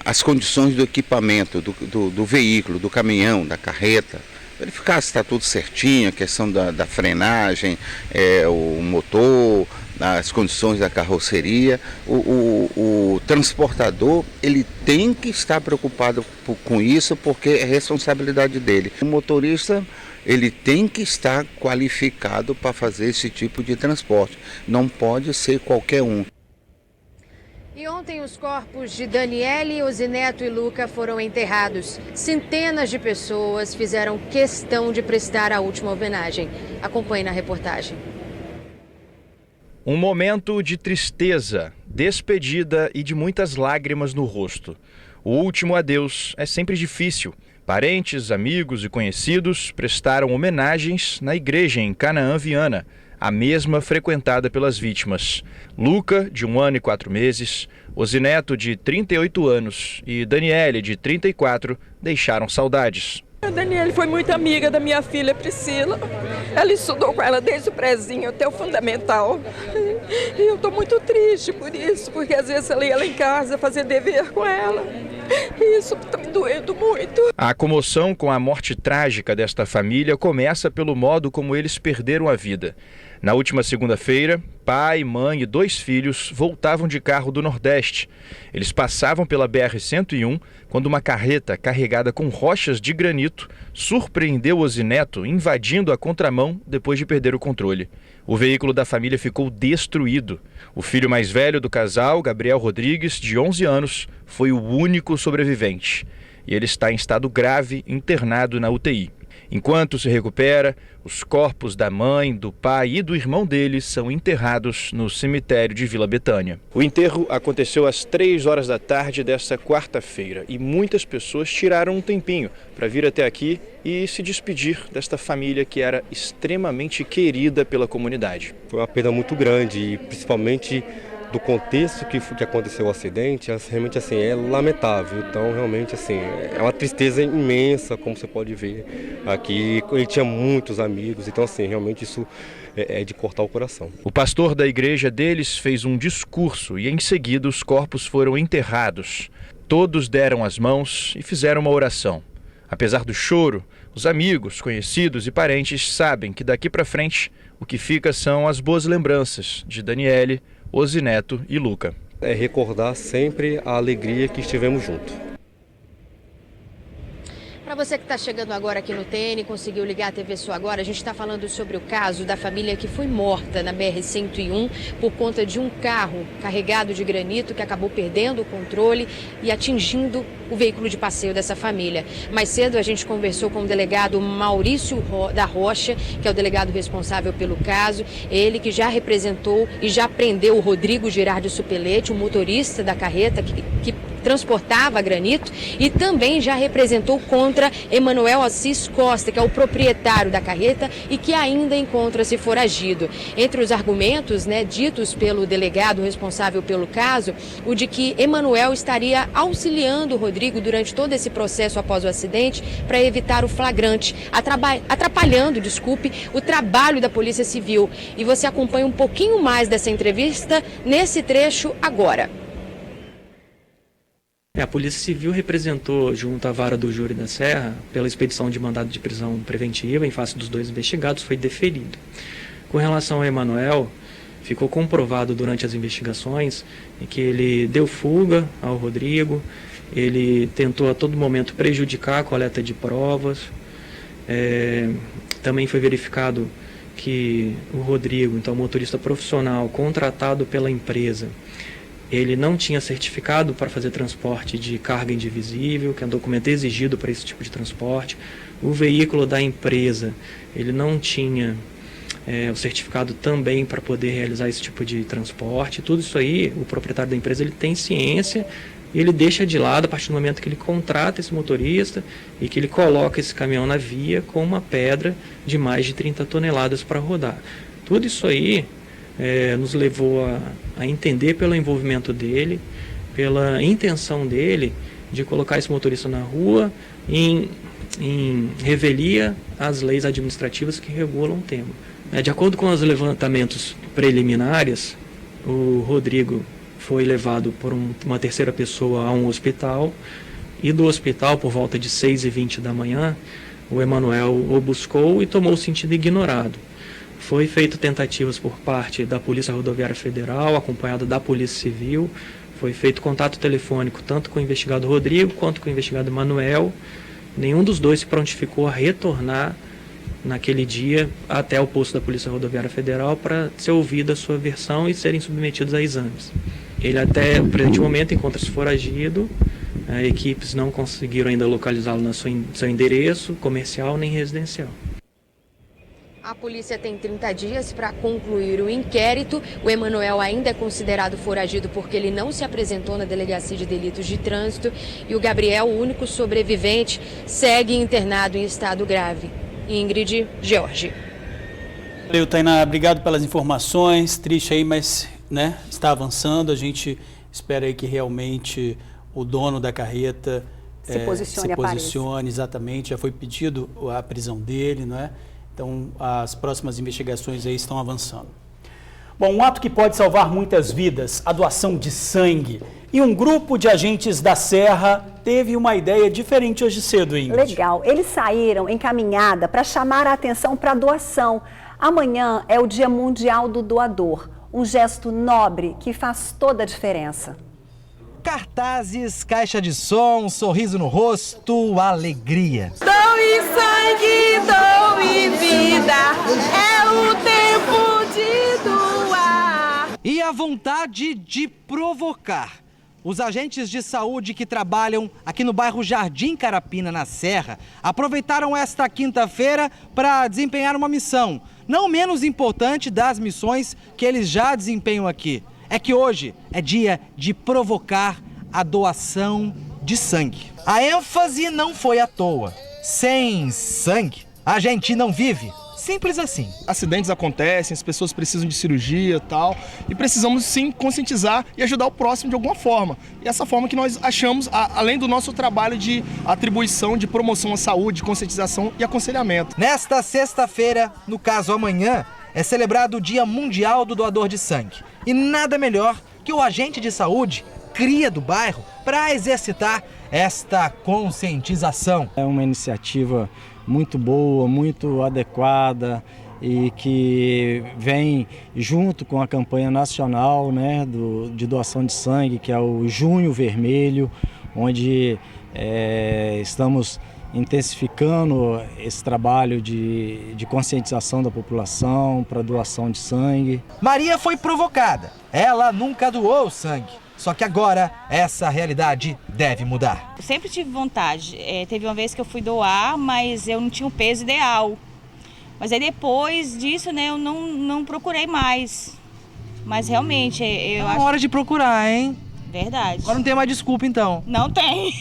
R: as condições do equipamento, do veículo, do caminhão, da carreta, verificar se está tudo certinho, a questão da frenagem, o motor, as condições da carroceria. O transportador, ele tem que estar preocupado com isso, porque é responsabilidade dele. O motorista, ele tem que estar qualificado para fazer esse tipo de transporte, não pode ser qualquer um.
C: E ontem os corpos de Daniele, Osineto e Luca foram enterrados. Centenas de pessoas fizeram questão de prestar a última homenagem. Acompanhe na reportagem.
S: Um momento de tristeza, despedida e de muitas lágrimas no rosto. O último adeus é sempre difícil. Parentes, amigos e conhecidos prestaram homenagens na igreja em Canaã, Viana, a mesma frequentada pelas vítimas. Luca, de 1 ano e 4 meses, Osineto, de 38 anos e Daniele, de 34, deixaram saudades.
F: A Daniele foi muito amiga da minha filha Priscila. Ela estudou com ela desde o prézinho até o fundamental. E eu estou muito triste por isso, porque às vezes ela ia lá em casa fazer dever com ela. E isso está me doendo muito.
S: A comoção com a morte trágica desta família começa pelo modo como eles perderam a vida. Na última segunda-feira, pai, mãe e 2 filhos voltavam de carro do Nordeste. Eles passavam pela BR-101 quando uma carreta carregada com rochas de granito surpreendeu Osineto invadindo a contramão depois de perder o controle. O veículo da família ficou destruído. O filho mais velho do casal, Gabriel Rodrigues, de 11 anos, foi o único sobrevivente. E ele está em estado grave, internado na UTI. Enquanto se recupera, os corpos da mãe, do pai e do irmão dele são enterrados no cemitério de Vila Betânia. O enterro aconteceu às 3 horas da tarde desta quarta-feira e muitas pessoas tiraram um tempinho para vir até aqui e se despedir desta família que era extremamente querida pela comunidade.
G: Foi uma perda muito grande e principalmente do contexto que aconteceu o acidente, realmente assim, é lamentável. Então, realmente assim, é uma tristeza imensa, como você pode ver aqui. Ele tinha muitos amigos, então assim, realmente isso é de cortar o coração.
S: O pastor da igreja deles fez um discurso e em seguida os corpos foram enterrados. Todos deram as mãos e fizeram uma oração. Apesar do choro, os amigos, conhecidos e parentes sabem que daqui para frente o que fica são as boas lembranças de Daniele, Osineto e Luca.
G: É recordar sempre a alegria que estivemos juntos.
C: Para você que está chegando agora aqui no TN, conseguiu ligar a TV Sul agora, a gente está falando sobre o caso da família que foi morta na BR-101 por conta de um carro carregado de granito que acabou perdendo o controle e atingindo o veículo de passeio dessa família. Mais cedo a gente conversou com o delegado Maurício da Rocha, que é o delegado responsável pelo caso, ele que já representou e já prendeu o Rodrigo Girardi Supelete, o motorista da carreta que transportava granito, e também já representou contra Emanuel Assis Costa, que é o proprietário da carreta e que ainda encontra-se foragido. Entre os argumentos, ditos pelo delegado responsável pelo caso, o de que Emanuel estaria auxiliando o Rodrigo durante todo esse processo após o acidente para evitar o flagrante, atrapalhando, o trabalho da Polícia Civil. E você acompanha um pouquinho mais dessa entrevista nesse trecho agora.
E: A Polícia Civil representou junto à Vara do Júri da Serra pela expedição de mandado de prisão preventiva em face dos 2 investigados, foi deferido. Com relação ao Emanuel, ficou comprovado durante as investigações que ele deu fuga ao Rodrigo, ele tentou a todo momento prejudicar a coleta de provas. Também foi verificado que o Rodrigo, então motorista profissional contratado pela empresa, ele não tinha certificado para fazer transporte de carga indivisível, que é um documento exigido para esse tipo de transporte. O veículo da empresa, ele não tinha o certificado também para poder realizar esse tipo de transporte. Tudo isso aí, o proprietário da empresa, ele tem ciência e ele deixa de lado a partir do momento que ele contrata esse motorista e que ele coloca esse caminhão na via com uma pedra de mais de 30 toneladas para rodar. Tudo isso aí nos levou a entender pelo envolvimento dele, pela intenção dele de colocar esse motorista na rua em revelia às leis administrativas que regulam o tema. De acordo com os levantamentos preliminares, o Rodrigo foi levado por uma terceira pessoa a um hospital e do hospital, por volta de 6h20 da manhã, o Emanuel o buscou e tomou o sentido ignorado. Foi feito tentativas por parte da Polícia Rodoviária Federal, acompanhada da Polícia Civil. Foi feito contato telefônico tanto com o investigado Rodrigo quanto com o investigado Emanuel. Nenhum dos dois se prontificou a retornar naquele dia até o posto da Polícia Rodoviária Federal para ser ouvida a sua versão e serem submetidos a exames. Ele até o presente momento encontra-se foragido. Equipes não conseguiram ainda localizá-lo no seu endereço comercial nem residencial.
C: A polícia tem 30 dias para concluir o inquérito. O Emanuel ainda é considerado foragido porque ele não se apresentou na Delegacia de Delitos de Trânsito. E o Gabriel, o único sobrevivente, segue internado em estado grave. Ingrid, George.
B: Valeu, Tainá. Obrigado pelas informações. Triste aí, mas né, está avançando. A gente espera aí que realmente o dono da carreta
A: se posicione,
B: exatamente. Já foi pedido a prisão dele, não é? Então, as próximas investigações aí estão avançando. Bom, um ato que pode salvar muitas vidas, a doação de sangue. E um grupo de agentes da Serra teve uma ideia diferente hoje cedo, Ingrid.
A: Legal. Eles saíram em caminhada para chamar a atenção para a doação. Amanhã é o Dia Mundial do Doador. Um gesto nobre que faz toda a diferença.
T: Cartazes, caixa de som, sorriso no rosto, alegria.
U: Doe sangue, doe vida, é o tempo de doar.
T: E a vontade de provocar. Os agentes de saúde que trabalham aqui no bairro Jardim Carapina, na Serra, aproveitaram esta quinta-feira para desempenhar uma missão, não menos importante das missões que eles já desempenham aqui. É que hoje é dia de provocar a doação de sangue. A ênfase não foi à toa. Sem sangue, a gente não vive. Simples assim.
V: Acidentes acontecem, as pessoas precisam de cirurgia e tal, e precisamos sim conscientizar e ajudar o próximo de alguma forma. E essa forma que nós achamos, além do nosso trabalho de atribuição, de promoção à saúde, conscientização e aconselhamento.
T: Nesta sexta-feira, no caso amanhã, é celebrado o Dia Mundial do Doador de Sangue. E nada melhor que o agente de saúde, cria do bairro, para exercitar esta conscientização.
W: É uma iniciativa muito boa, muito adequada e que vem junto com a campanha nacional, né, de doação de sangue, que é o Junho Vermelho, onde estamos intensificando esse trabalho de conscientização da população para doação de sangue.
T: Maria foi provocada. Ela nunca doou sangue. Só que agora essa realidade deve mudar.
X: Eu sempre tive vontade. Teve uma vez que eu fui doar, mas eu não tinha o peso ideal. Mas aí depois disso, né, eu não procurei mais. Mas realmente, eu acho...
T: É hora de procurar, hein?
X: Verdade.
T: Agora não tem mais desculpa, então.
X: Não tem.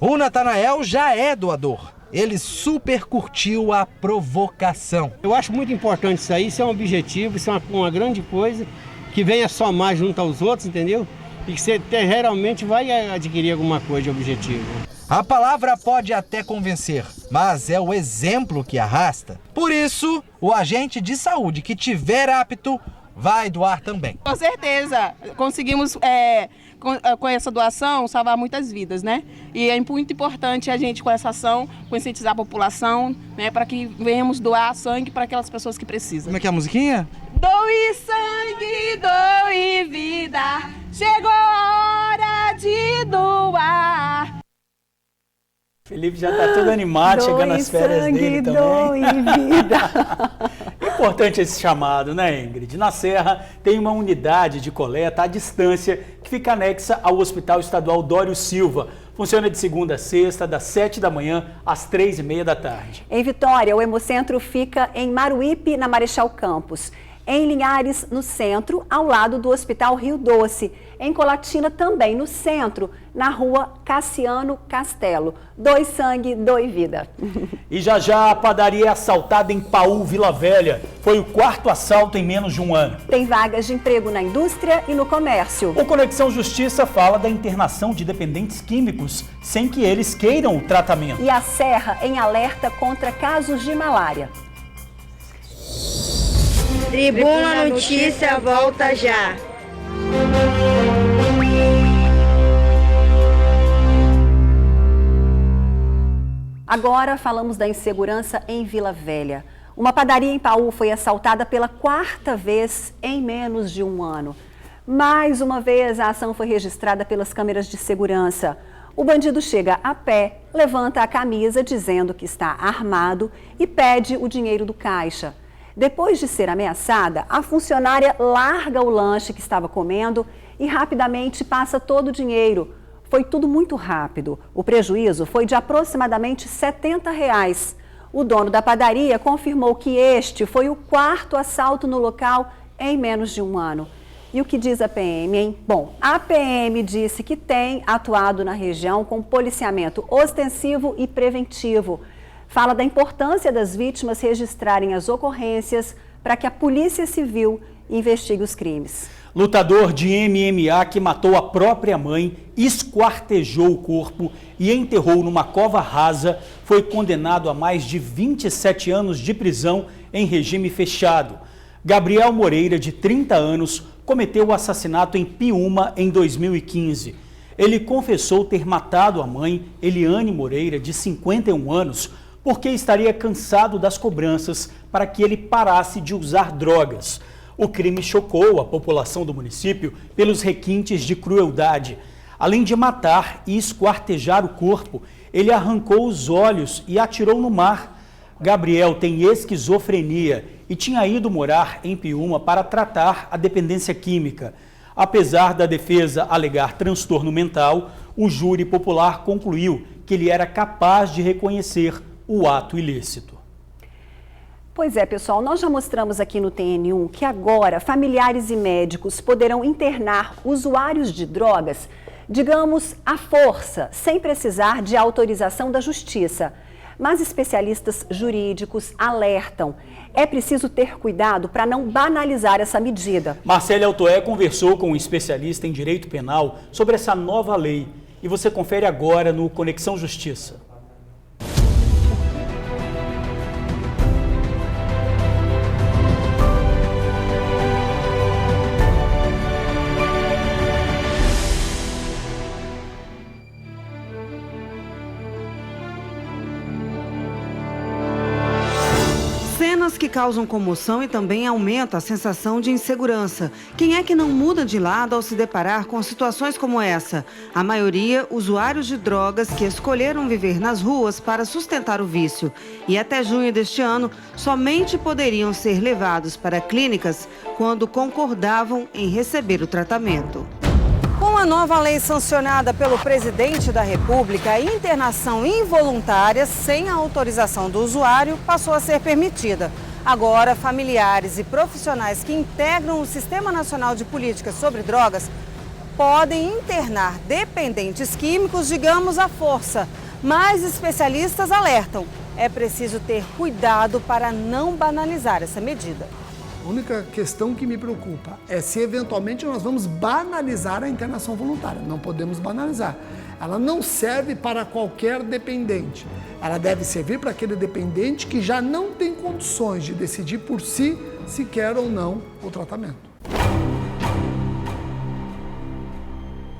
T: O Natanael já é doador. Ele super curtiu a provocação.
Y: Eu acho muito importante isso aí, isso é um objetivo, isso é uma grande coisa, que venha somar junto aos outros, entendeu? E que você realmente vai adquirir alguma coisa de objetivo.
T: A palavra pode até convencer, mas é o exemplo que arrasta. Por isso, o agente de saúde que tiver apto vai doar também.
Z: Com certeza, conseguimos com essa doação salvar muitas vidas, né? E é muito importante a gente com essa ação conscientizar a população, né, para que venhamos doar sangue para aquelas pessoas que precisam.
T: Como é que é a musiquinha?
Z: Doe sangue, doe vida, chegou a hora de doar.
B: Felipe já está todo animado, chegando às férias dele também.
A: Doe vida.
B: Importante esse chamado, né, Ingrid? Na Serra tem uma unidade de coleta à distância que fica anexa ao Hospital Estadual Dório Silva. Funciona de segunda a sexta, das 7 da manhã às 3h30 da tarde.
A: Em Vitória, o Hemocentro fica em Maruípe, na Marechal Campos. Em Linhares, no centro, ao lado do Hospital Rio Doce. Em Colatina, também no centro, na rua Cassiano Castelo. Doe sangue, doe vida.
B: E já a padaria é assaltada em Paú, Vila Velha. Foi o 4º assalto em menos de um ano.
A: Tem vagas de emprego na indústria e no comércio.
B: O Conexão Justiça fala da internação de dependentes químicos sem que eles queiram o tratamento.
A: E a Serra em alerta contra casos de malária.
U: Tribuna Notícia volta já.
A: Agora falamos da insegurança em Vila Velha. Uma padaria em Paú foi assaltada pela 4ª vez em menos de um ano. Mais uma vez, a ação foi registrada pelas câmeras de segurança. O bandido chega a pé, levanta a camisa dizendo que está armado e pede o dinheiro do caixa. Depois de ser ameaçada, a funcionária larga o lanche que estava comendo e rapidamente passa todo o dinheiro. Foi tudo muito rápido. O prejuízo foi de aproximadamente R$ 70. O dono da padaria confirmou que este foi o 4º assalto no local em menos de um ano. E o que diz a PM, hein? Bom, a PM disse que tem atuado na região com policiamento ostensivo e preventivo. Fala da importância das vítimas registrarem as ocorrências para que a Polícia Civil investigue os crimes.
B: Lutador de MMA que matou a própria mãe, esquartejou o corpo e enterrou numa cova rasa foi condenado a mais de 27 anos de prisão em regime fechado. Gabriel Moreira, de 30 anos, cometeu o assassinato em Piúma em 2015. Ele confessou ter matado a mãe, Eliane Moreira, de 51 anos, porque estaria cansado das cobranças para que ele parasse de usar drogas. O crime chocou a população do município pelos requintes de crueldade. Além de matar e esquartejar o corpo, ele arrancou os olhos e atirou no mar. Gabriel tem esquizofrenia e tinha ido morar em Piúma para tratar a dependência química. Apesar da defesa alegar transtorno mental, o júri popular concluiu que ele era capaz de reconhecer o ato ilícito.
A: Pois é, pessoal, nós já mostramos aqui no TN1 que agora familiares e médicos poderão internar usuários de drogas, digamos, à força, sem precisar de autorização da Justiça. Mas especialistas jurídicos alertam, é preciso ter cuidado para não banalizar essa medida.
B: Marcele Altoé conversou com um especialista em direito penal sobre essa nova lei. E você confere agora no Conexão Justiça.
D: Cenas que causam comoção e também aumentam a sensação de insegurança. Quem é que não muda de lado ao se deparar com situações como essa? A maioria, usuários de drogas que escolheram viver nas ruas para sustentar o vício. E até junho deste ano, somente poderiam ser levados para clínicas quando concordavam em receber o tratamento.
H: Com a nova lei sancionada pelo presidente da República, a internação involuntária sem a autorização do usuário passou a ser permitida. Agora, familiares e profissionais que integram o Sistema Nacional de Políticas sobre Drogas podem internar dependentes químicos, digamos, à força. Mas especialistas alertam, é preciso ter cuidado para não banalizar essa medida.
J: A única questão que me preocupa é se eventualmente nós vamos banalizar a internação voluntária. Não podemos banalizar. Ela não serve para qualquer dependente. Ela deve servir para aquele dependente que já não tem condições de decidir por si se quer ou não o tratamento.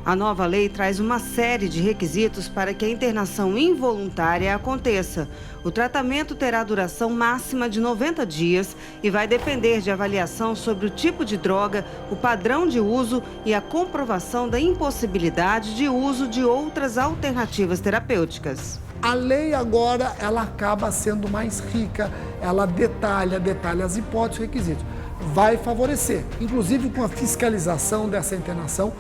D: A nova lei traz uma série de requisitos para que a internação involuntária aconteça. O tratamento terá duração máxima de 90 dias e vai depender de avaliação sobre o tipo de droga, o padrão de uso e a comprovação da impossibilidade de uso de outras alternativas terapêuticas.
J: A lei agora, ela acaba sendo mais rica, ela detalha as hipóteses e requisitos. Vai favorecer, inclusive com a fiscalização dessa internação.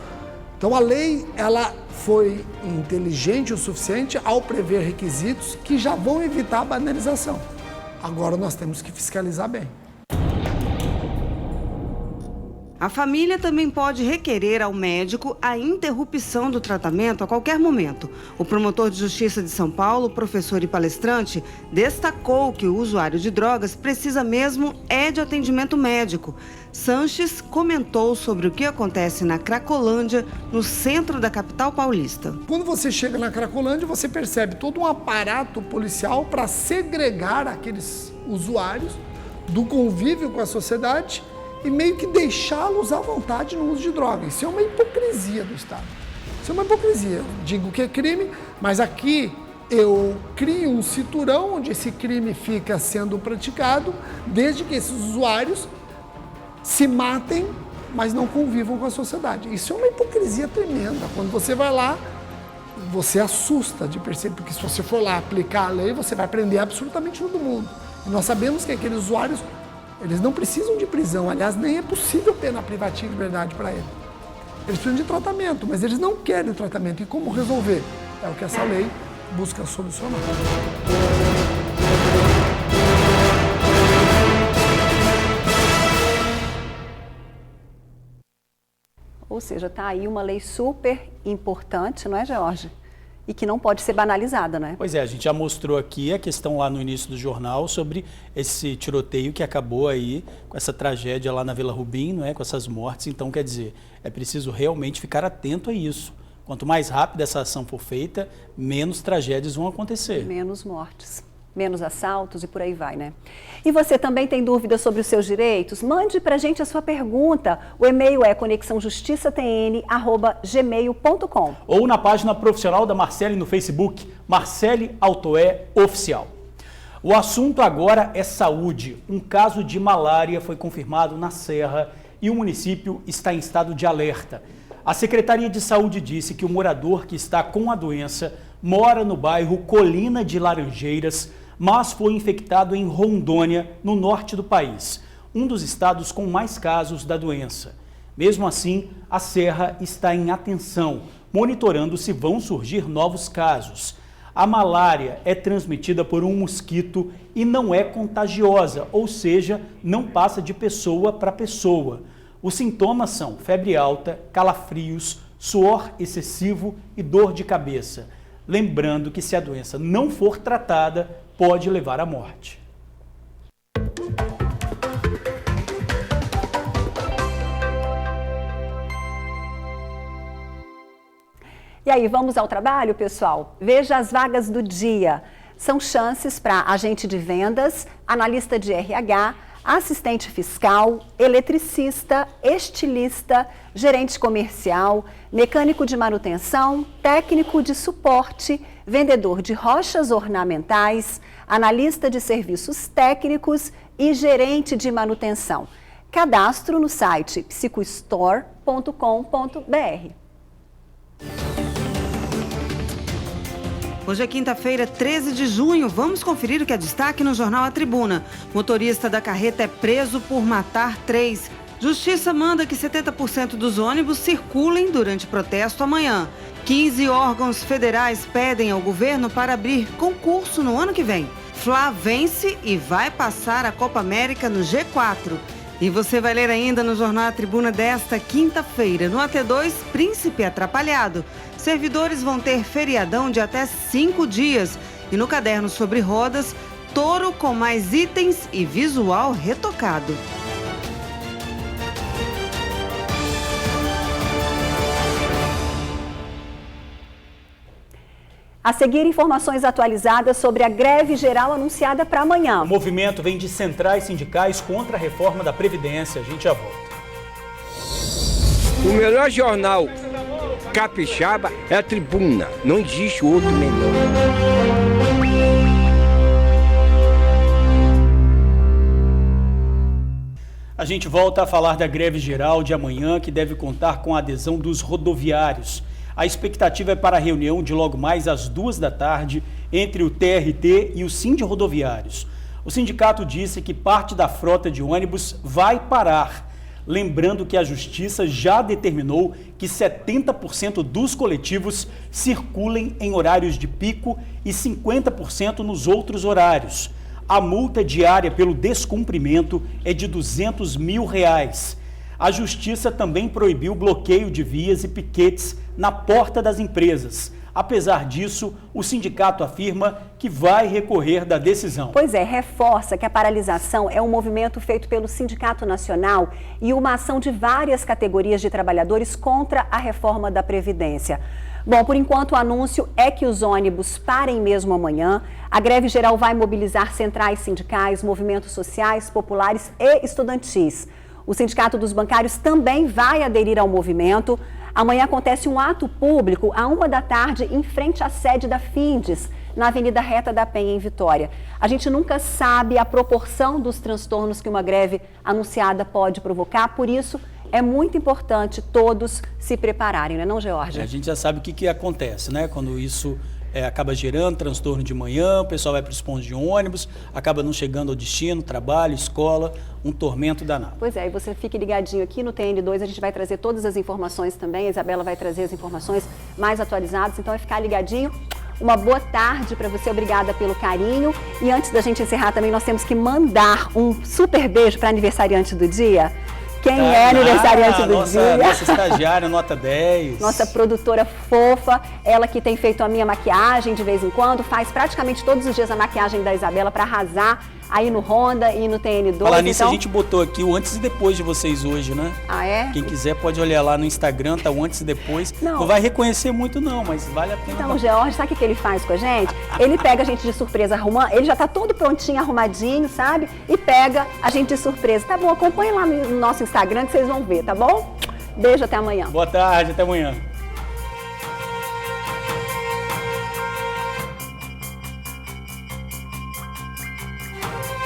J: Então a lei, ela foi inteligente o suficiente ao prever requisitos que já vão evitar a banalização. Agora nós temos que fiscalizar bem.
D: A família também pode requerer ao médico a interrupção do tratamento a qualquer momento. O promotor de justiça de São Paulo, professor e palestrante, destacou que o usuário de drogas precisa mesmo de atendimento médico. Sanches comentou sobre o que acontece na Cracolândia, no centro da capital paulista.
J: Quando você chega na Cracolândia, você percebe todo um aparato policial para segregar aqueles usuários do convívio com a sociedade e meio que deixá-los à vontade no uso de drogas. Isso é uma hipocrisia do Estado. Isso é uma hipocrisia. Digo que é crime, mas aqui eu crio um cinturão onde esse crime fica sendo praticado, desde que esses usuários se matem, mas não convivam com a sociedade. Isso é uma hipocrisia tremenda. Quando você vai lá, você assusta de perceber, porque se você for lá aplicar a lei, você vai prender absolutamente todo mundo. E nós sabemos que aqueles usuários, eles não precisam de prisão, aliás, nem é possível pena privativa de liberdade para eles. Eles precisam de tratamento, mas eles não querem o tratamento. E como resolver? É o que essa lei busca solucionar.
A: Ou seja, está aí uma lei super importante, não é, George? E que não pode ser banalizada, né?
B: Pois é, a gente já mostrou aqui a questão lá no início do jornal sobre esse tiroteio que acabou aí com essa tragédia lá na Vila Rubim, não é? Com essas mortes. Então, quer dizer, é preciso realmente ficar atento a isso. Quanto mais rápido essa ação for feita, menos tragédias vão acontecer.
A: Menos mortes, menos assaltos e por aí vai, né? E você também tem dúvidas sobre os seus direitos? Mande pra gente a sua pergunta. O e-mail é conexãojusticatn@gmail.com.
B: Ou na página profissional da Marcele no Facebook, Marcele Altoé Oficial. O assunto agora é saúde. Um caso de malária foi confirmado na Serra e o município está em estado de alerta. A Secretaria de Saúde disse que o morador que está com a doença mora no bairro Colina de Laranjeiras, mas foi infectado em Rondônia, no norte do país, um dos estados com mais casos da doença. Mesmo assim, a Serra está em atenção, monitorando se vão surgir novos casos. A malária é transmitida por um mosquito e não é contagiosa, ou seja, não passa de pessoa para pessoa. Os sintomas são febre alta, calafrios, suor excessivo e dor de cabeça. Lembrando que se a doença não for tratada, pode levar à morte.
A: E aí, vamos ao trabalho, pessoal? Veja as vagas do dia. São chances para agente de vendas, analista de RH, assistente fiscal, eletricista, estilista, gerente comercial, mecânico de manutenção, técnico de suporte, vendedor de rochas ornamentais, analista de serviços técnicos e gerente de manutenção. Cadastro no site psicostore.com.br.
D: Hoje é quinta-feira, 13 de junho. Vamos conferir o que é destaque no jornal A Tribuna. Motorista da carreta é preso por matar 3. Justiça manda que 70% dos ônibus circulem durante protesto amanhã. 15 órgãos federais pedem ao governo para abrir concurso no ano que vem. Fla vence e vai passar a Copa América no G4. E você vai ler ainda no jornal A Tribuna desta quinta-feira. No AT2, Príncipe Atrapalhado. Servidores vão ter feriadão de até 5 dias. E no caderno sobre rodas, touro com mais itens e visual retocado.
A: A seguir, informações atualizadas sobre a greve geral anunciada para amanhã.
B: O movimento vem de centrais sindicais contra a reforma da Previdência. A gente já volta.
I: O melhor jornal capixaba é a Tribuna. Não existe outro melhor.
B: A gente volta a falar da greve geral de amanhã, que deve contar com a adesão dos rodoviários. A expectativa é para a reunião de logo mais às 2 da tarde entre o TRT e o Sindirodoviários. O sindicato disse que parte da frota de ônibus vai parar. Lembrando que a Justiça já determinou que 70% dos coletivos circulem em horários de pico e 50% nos outros horários. A multa diária pelo descumprimento é de R$200 mil. A Justiça também proibiu o bloqueio de vias e piquetes na porta das empresas. Apesar disso, o sindicato afirma que vai recorrer da decisão.
A: Pois é, reforça que a paralisação é um movimento feito pelo Sindicato Nacional e uma ação de várias categorias de trabalhadores contra a reforma da Previdência. Bom, por enquanto o anúncio é que os ônibus parem mesmo amanhã. A greve geral vai mobilizar centrais sindicais, movimentos sociais, populares e estudantis. O Sindicato dos Bancários também vai aderir ao movimento. Amanhã acontece um ato público à 1 da tarde em frente à sede da Findes, na Avenida Reta da Penha, em Vitória. A gente nunca sabe a proporção dos transtornos que uma greve anunciada pode provocar, por isso é muito importante todos se prepararem, não é não, Georgia?
B: A gente já sabe o que acontece, né? Quando isso acaba gerando transtorno de manhã, o pessoal vai para os pontos de ônibus, acaba não chegando ao destino, trabalho, escola, um tormento danado.
A: Pois é, e você fique ligadinho aqui no TN2, a gente vai trazer todas as informações também, a Isabela vai trazer as informações mais atualizadas, então é ficar ligadinho. Uma boa tarde para você, obrigada pelo carinho. E antes da gente encerrar também, nós temos que mandar um super beijo para aniversariante do dia. Quem é aniversariante do dia?
B: Nossa estagiária, nota 10.
A: Nossa produtora fofa, ela que tem feito a minha maquiagem de vez em quando, faz praticamente todos os dias a maquiagem da Isabela para arrasar aí no Honda e no TN2.
B: Falar nisso, a gente botou aqui o antes e depois de vocês hoje, né?
A: Ah, é?
B: Quem quiser pode olhar lá no Instagram, tá o antes e depois. Não vai reconhecer muito não, mas vale a pena.
A: Então, o George, sabe o que ele faz com a gente? Ele pega a gente de surpresa arrumando, ele já tá todo prontinho, arrumadinho, sabe? E pega a gente de surpresa. Tá bom, acompanhe lá no nosso Instagram que vocês vão ver, tá bom? Beijo, até amanhã.
B: Boa tarde, até amanhã.